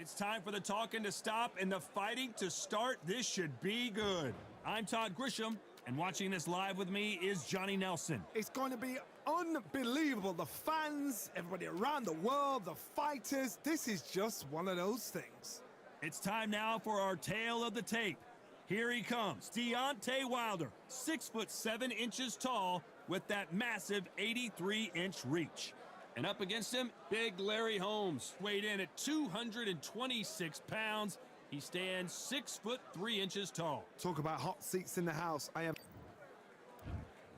It's time for the talking to stop and the fighting to start. This should be good. I'm Todd Grisham, and watching this live with me is Johnny Nelson. It's going to be unbelievable. The fans, everybody around the world, the fighters. This is just one of those things. It's time now for our tale of the tape. Here he comes, Deontay Wilder, 6'7" tall with that massive 83-inch reach. And up against him, big Larry Holmes, weighed in at 226 pounds. He stands 6'3" tall. Talk about hot seats in the house.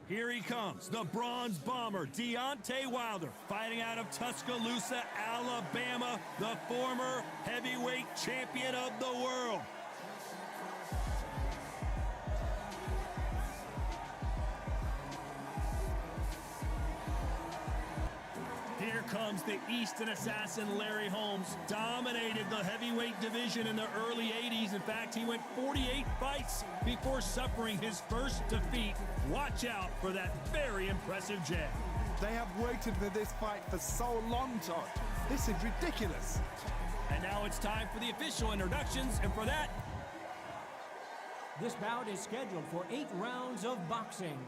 Here he comes, the bronze bomber, Deontay Wilder, fighting out of Tuscaloosa, Alabama, the former heavyweight champion of the world. Here comes the Easton assassin, Larry Holmes. Dominated the heavyweight division in the early 80s. In fact, he went 48 fights before suffering his first defeat. Watch out for that very impressive jab. They have waited for this fight for so long, Todd. This is ridiculous. And now it's time for the official introductions, and for that... This bout is scheduled for 8 rounds of boxing.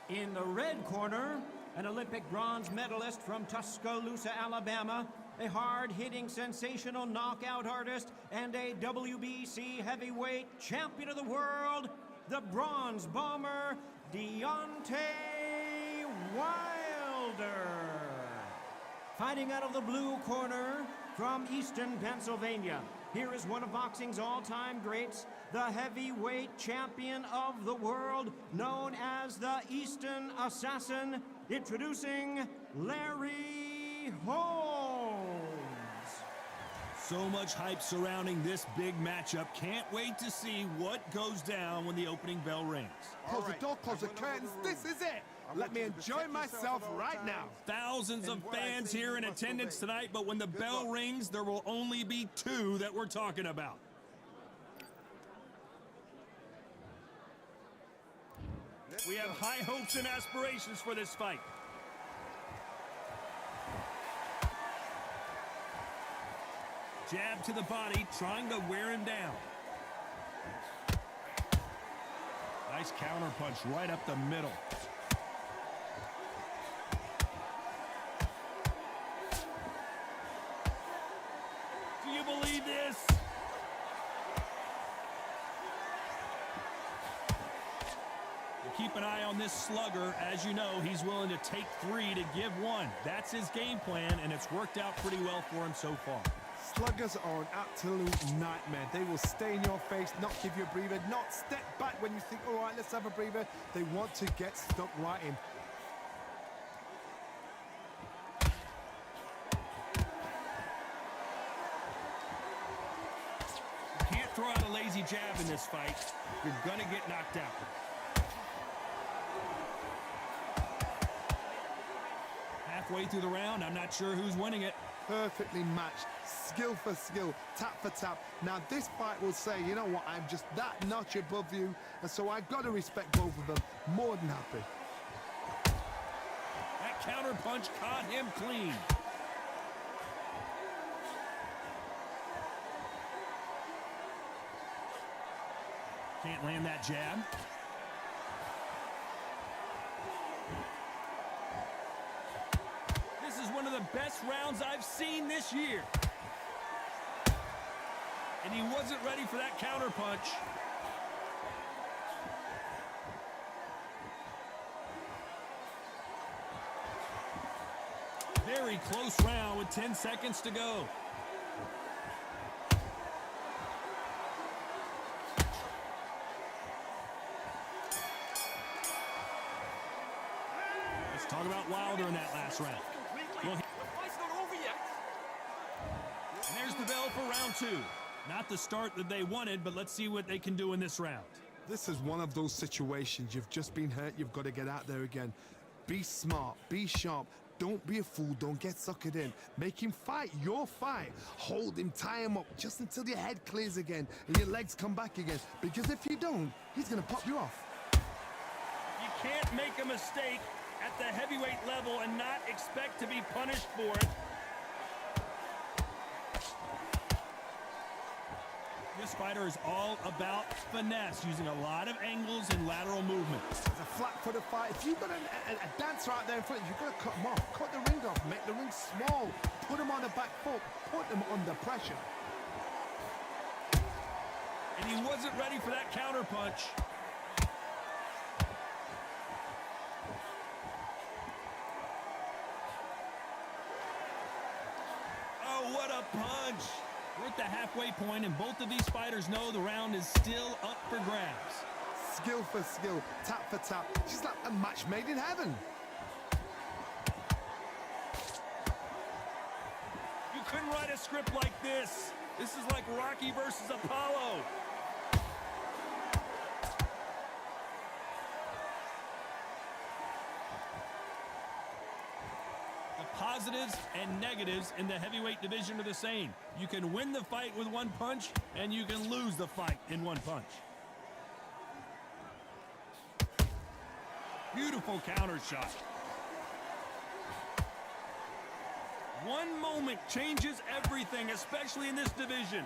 In the red corner, an Olympic bronze medalist from Tuscaloosa, Alabama, a hard-hitting, sensational knockout artist, and a WBC heavyweight champion of the world, the bronze bomber, Deontay Wilder. Fighting out of the blue corner, from Easton, Pennsylvania, here is one of boxing's all-time greats, the heavyweight champion of the world, known as the Easton Assassin, introducing Larry Holmes. So much hype surrounding this big matchup. Can't wait to see what goes down when the opening bell rings. Close the door, close the curtains. This is it. Let me enjoy myself right now. Thousands of fans here in attendance tonight, but when the bell rings, there will only be 2 that we're talking about. We have high hopes and aspirations for this fight. Jab to the body, trying to wear him down. Nice counter punch right up the middle. Do you believe this? Keep an eye on this slugger. As you know, he's willing to take 3 to give 1. That's his game plan, and it's worked out pretty well for him so far. Sluggers are an absolute nightmare. They will stay in your face, not give you a breather, not step back when you think, all right, let's have a breather. They want to get stuck right in. You can't throw out a lazy jab in this fight. You're going to get knocked out. Halfway through the round, I'm not sure who's winning it. Perfectly matched, skill for skill, tap for tap. Now this fight will say, you know what, I'm just that notch above you, and so I've got to respect both of them. More than happy. That counter punch caught him clean. Can't land that jab. This is one of the best rounds I've seen this year. And he wasn't ready for that counter punch. Very close round with 10 seconds to go. Let's talk about Wilder in that last round. Well, and there's the bell for round 2. Not the start that they wanted, but let's see what they can do in this round. This is one of those situations. You've just been hurt. You've got to get out there again. Be smart. Be sharp. Don't be a fool. Don't get suckered in. Make him fight your fight. Hold him. Tie him up just until your head clears again and your legs come back again. Because if you don't, he's going to pop you off. You can't make a mistake at the heavyweight level and not expect to be punished for it. This fighter is all about finesse, using a lot of angles and lateral movement. It's a flat-footed fight. If you've got a dancer out there in front, you've got to cut them off. Cut the ring off. Make the ring small. Put them on the back foot. Put them under pressure. And he wasn't ready for that counter punch. Oh, what a punch. We're at the halfway point, and both of these fighters know the round is still up for grabs. Skill for skill, tap for tap. She's like a match made in heaven. You couldn't write a script like this. This is like Rocky versus Apollo. Positives and negatives in the heavyweight division are the same. You can win the fight with one punch, and you can lose the fight in one punch. Beautiful counter shot. One moment changes everything, especially in this division.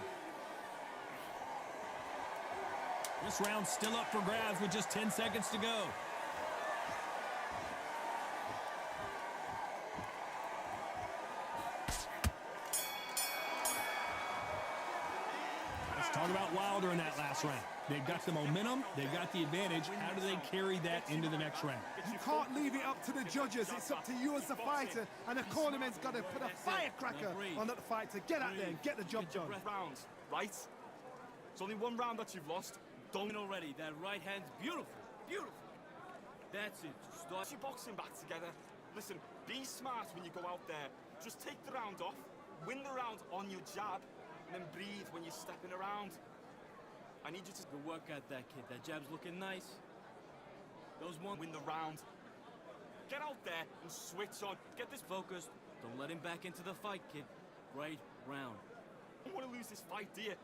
This round's still up for grabs with just 10 seconds to go. Talk about Wilder in that last round. They've got the momentum, they've got the advantage. How do they carry that into the next round? You can't leave it up to the judges. It's up to you as the fighter, and the cornerman's got to put a firecracker on that fighter. Get out there and get the job done. Rounds, right? It's only one round that you've lost. Don't already. That right hand's beautiful. Beautiful. That's it. Start your boxing back together. Listen, be smart when you go out there. Just take the round off, win the round on your jab, and then breathe when you're stepping around. I need you to go work at that, kid. That jab's looking nice. Those one win the round. Get out there and switch on. Get this focused. Don't let him back into the fight, kid. Right round. You don't want to lose this fight, do you?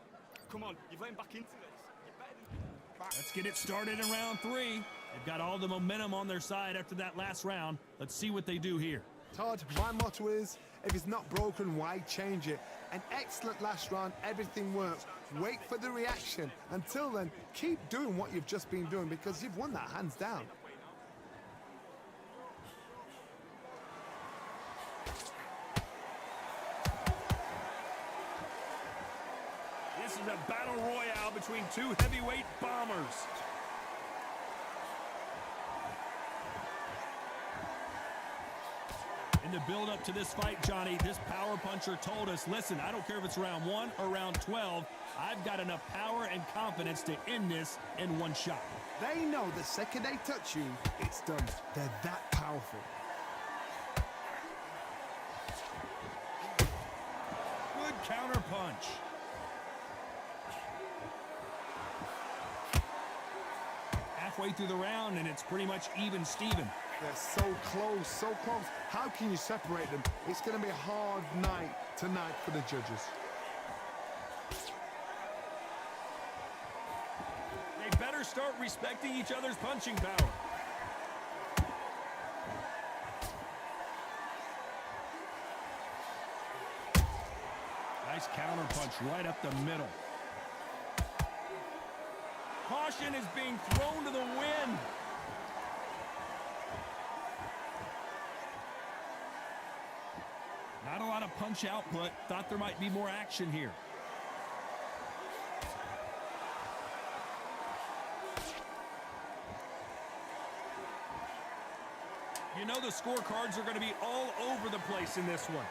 Come on, you've let him back into this. You better. Let's get it started in round 3. They've got all the momentum on their side after that last round. Let's see what they do here. Todd, my motto is, if it's not broken, why change it? An excellent last round, everything works. Wait for the reaction. Until then, keep doing what you've just been doing because you've won that hands down. This is a battle royale between two heavyweight bombers. In the build-up to this fight, Johnny, this power puncher told us, listen, I don't care if it's round 1 or round 12, I've got enough power and confidence to end this in one shot. They know the second they touch you, it's done. They're that powerful. Good counter punch. Halfway through the round, and it's pretty much even Steven. They're so close, so close. How can you separate them? It's going to be a hard night tonight for the judges. They better start respecting each other's punching power. Nice counter punch right up the middle. Caution is being thrown to the wind. Not a lot of punch output. Thought there might be more action here. You know the scorecards are going to be all over the place in this one.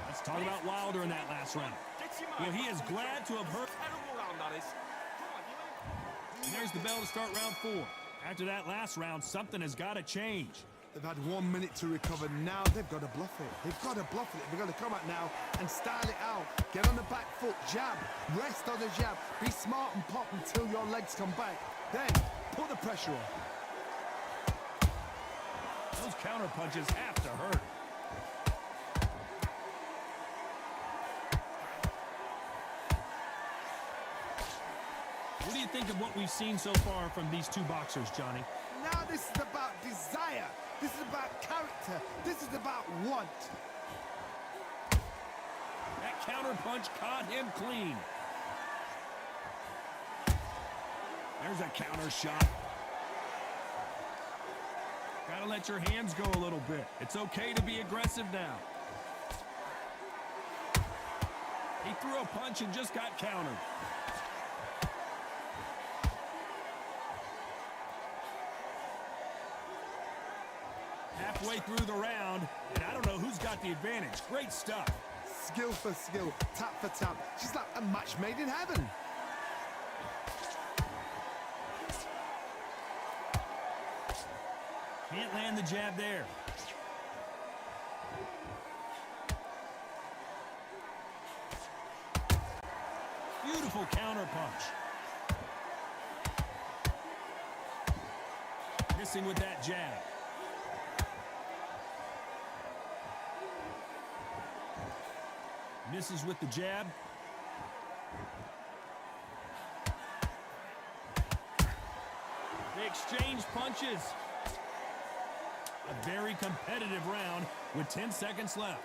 Let's talk about Wilder in that last round. Well, he is glad to have hurt. Terrible round, that is. And there's the bell to start round 4. After that last round, something has got to change. They've had 1 minute to recover. Now they've got to bluff it. They've got to bluff it. They've got to come out now and style it out. Get on the back foot, jab, rest on the jab. Be smart and pop until your legs come back. Then put the pressure on. Those counter punches have to hurt. What do you think of what we've seen so far from these two boxers, Johnny? Now this is about desire. This is about character. This is about want. That counter punch caught him clean. There's a counter shot. Gotta let your hands go a little bit. It's okay to be aggressive now. He threw a punch and just got countered. Halfway through the round, and I don't know who's got the advantage. Great stuff. Skill for skill, tap for tap. She's like a match made in heaven. Can't land the jab there. Beautiful counter punch. Missing with that jab. Misses with the jab. They exchange punches. A very competitive round with 10 seconds left.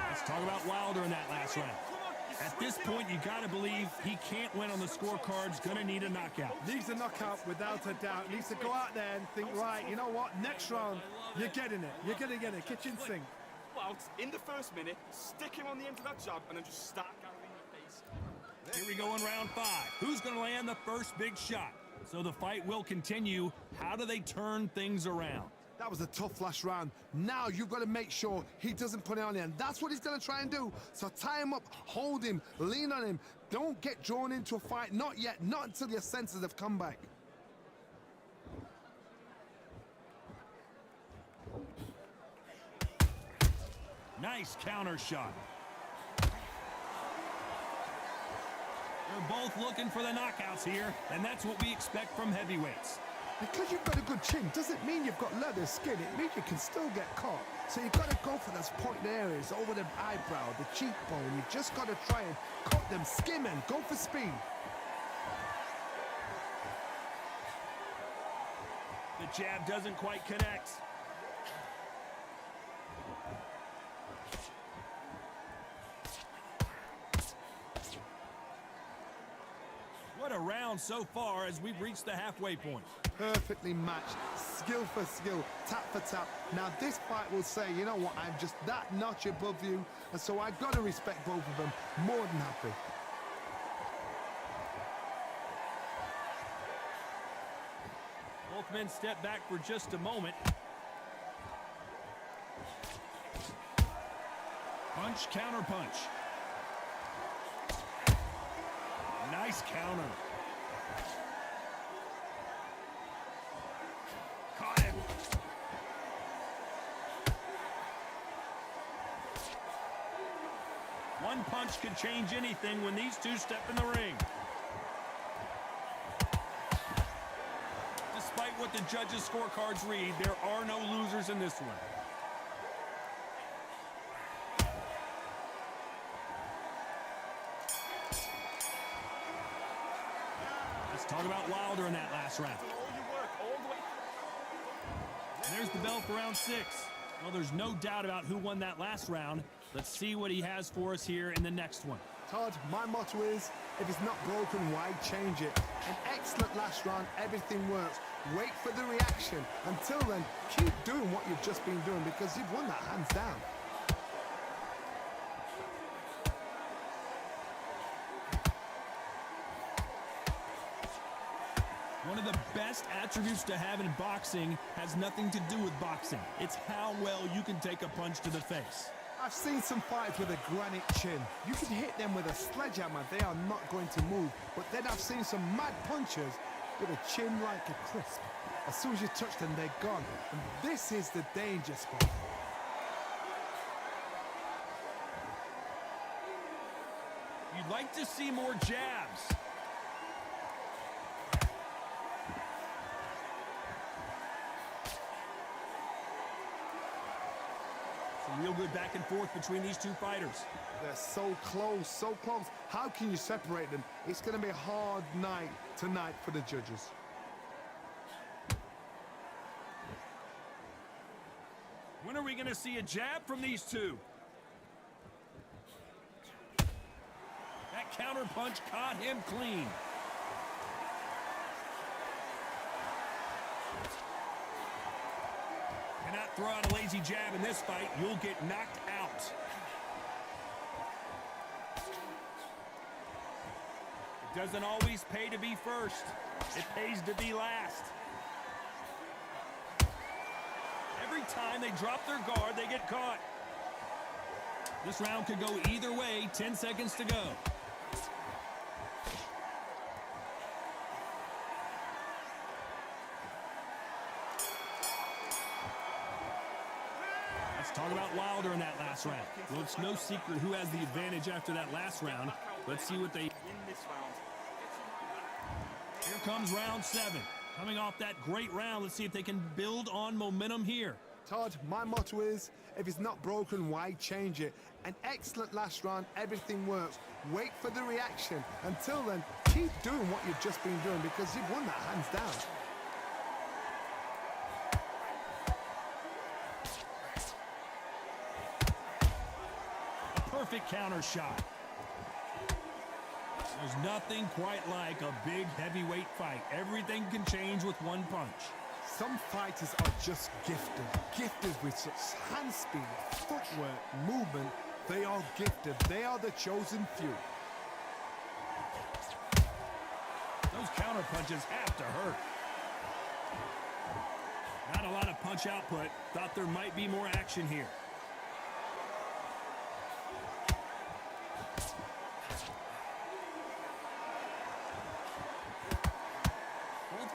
Let's talk about Wilder in that last round. At this point, you got to believe he can't win on the scorecards. Going to need a knockout. Needs a knockout without a doubt. Needs to go out there and think, right, you know what? Next round, you're getting it. You're going to get it. Kitchen sink. Out in the first minute, stick him on the end of that jab, and then just start gathering the pace. Here we go in round 5. Who's going to land the first big shot? So the fight will continue. How do they turn things around? That was a tough last round. Now you've got to make sure he doesn't put it on there. And that's what he's going to try and do. So tie him up, hold him, lean on him. Don't get drawn into a fight. Not yet. Not until your senses have come back. Nice counter shot. They're both looking for the knockouts here, and that's what we expect from heavyweights. Because you've got a good chin doesn't mean you've got leather skin. It means you can still get caught. So you've got to go for those point areas, over the eyebrow, the cheekbone. You've just got to try and cut them, skim and go for speed. The jab doesn't quite connect. What a round so far as we've reached the halfway point. Perfectly matched, skill for skill, tap for tap. Now this fight will say, you know what, I'm just that notch above you, and so I've got to respect both of them. More than happy. Both men step back for just a moment. Punch, counter punch. Nice counter. Caught him. One punch could change anything when these two step in the ring. Despite what the judges' scorecards read, there are no losers in this one. Talk about Wilder in that last round. There's the bell for round 6. Well, there's no doubt about who won that last round. Let's see what he has for us here in the next one. Todd, my motto is, if it's not broken, why change it? An excellent last round, everything works. Wait for the reaction. Until then, keep doing what you've just been doing because you've won that hands down. One of the best attributes to have in boxing has nothing to do with boxing. It's how well you can take a punch to the face. I've seen some fighters with a granite chin. You can hit them with a sledgehammer, they are not going to move. But then I've seen some mad punchers with a chin like a crisp. As soon as you touch them, they're gone. And this is the danger spot. You'd like to see more jabs. Real good back and forth between these two fighters. They're so close, so close. How can you separate them? It's going to be a hard night tonight for the judges. When are we going to see a jab from these two? That counter punch caught him clean. Cannot throw out a lazy jab in this fight. You'll get knocked out. It doesn't always pay to be first. It pays to be last. Every time they drop their guard, they get caught. This round could go either way. 10 seconds to go. Talk about Wilder in that last round. Well, it's no secret who has the advantage after that last round. Let's see what they win this round. Here comes round 7. Coming off that great round, let's see if they can build on momentum here. Todd, my motto is, if it's not broken, why change it? An excellent last round, everything works. Wait for the reaction. Until then, keep doing what you've just been doing because you've won that hands down. Perfect counter shot. There's nothing quite like a big heavyweight fight. Everything can change with one punch. Some fighters are just gifted with such hand speed, footwork, movement. They are gifted. They are the chosen few. Those counter punches have to hurt. Not a lot of punch output. Thought there might be more action here.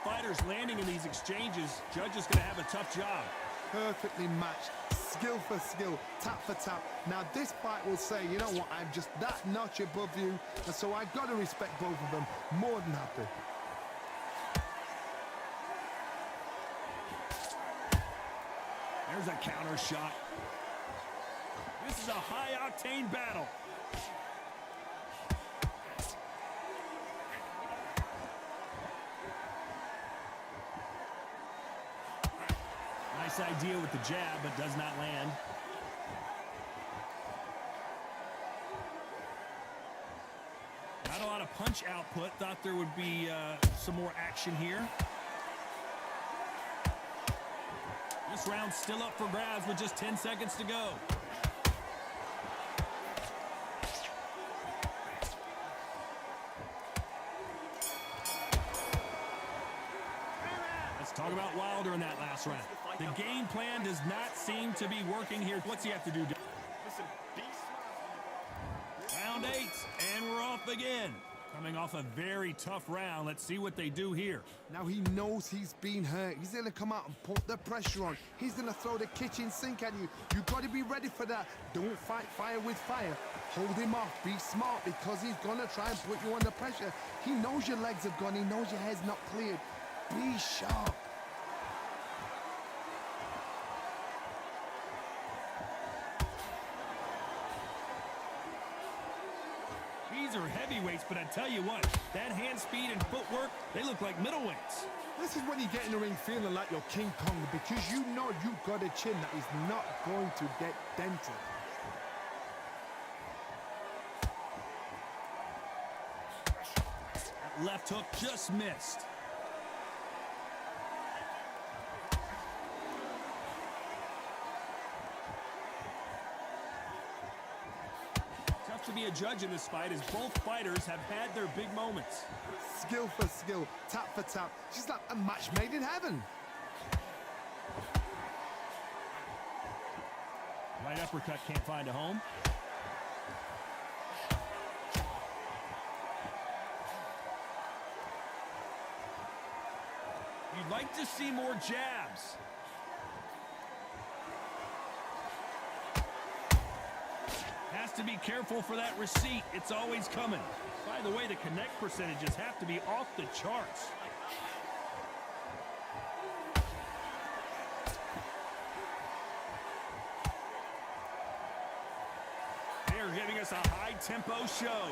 Fighters landing in these exchanges, judge is going to have a tough job. Perfectly matched, skill for skill, tap for tap. Now this fight will say, you know what, I'm just that notch above you, and so I've got to respect both of them. More than happy. There's a counter shot. This is a high-octane battle. Nice idea with the jab, but does not land. Not a lot of punch output. Thought there would be some more action here. This round's still up for grabs with just 10 seconds to go. Let's talk about Wilder in that last round. The game plan does not seem to be working here. What's he have to do? Listen, be smart. Round 8, and we're off again. Coming off a very tough round. Let's see what they do here. Now he knows he's been hurt. He's going to come out and put the pressure on. He's going to throw the kitchen sink at you. You've got to be ready for that. Don't fight fire with fire. Hold him off. Be smart because he's going to try and put you under pressure. He knows your legs have gone. He knows your head's not cleared. Be sharp. These are heavyweights, but I tell you what, that hand speed and footwork, they look like middleweights. This is when you get in the ring feeling like you're King Kong because you know you've got a chin that is not going to get dented. That left hook just missed. To be a judge in this fight as both fighters have had their big moments. Skill for skill, tap for tap. She's like a match made in heaven. Right uppercut can't find a home. You'd like to see more jabs. Has to be careful for that receipt. It's always coming. By the way, the connect percentages have to be off the charts. us a high-tempo show.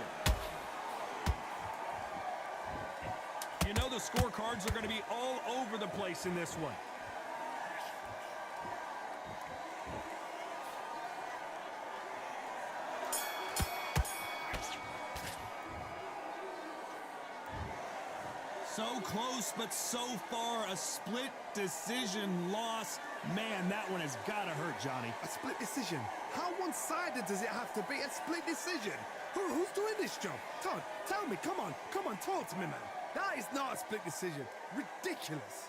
You know the scorecards are going to be all over the place in this one. So close, but so far a split decision loss. Man, that one has got to hurt, Johnny. A split decision? How one-sided does it have to be? A split decision? Who's doing this job? Todd, tell me, come on, talk to me, man. That is not a split decision. Ridiculous.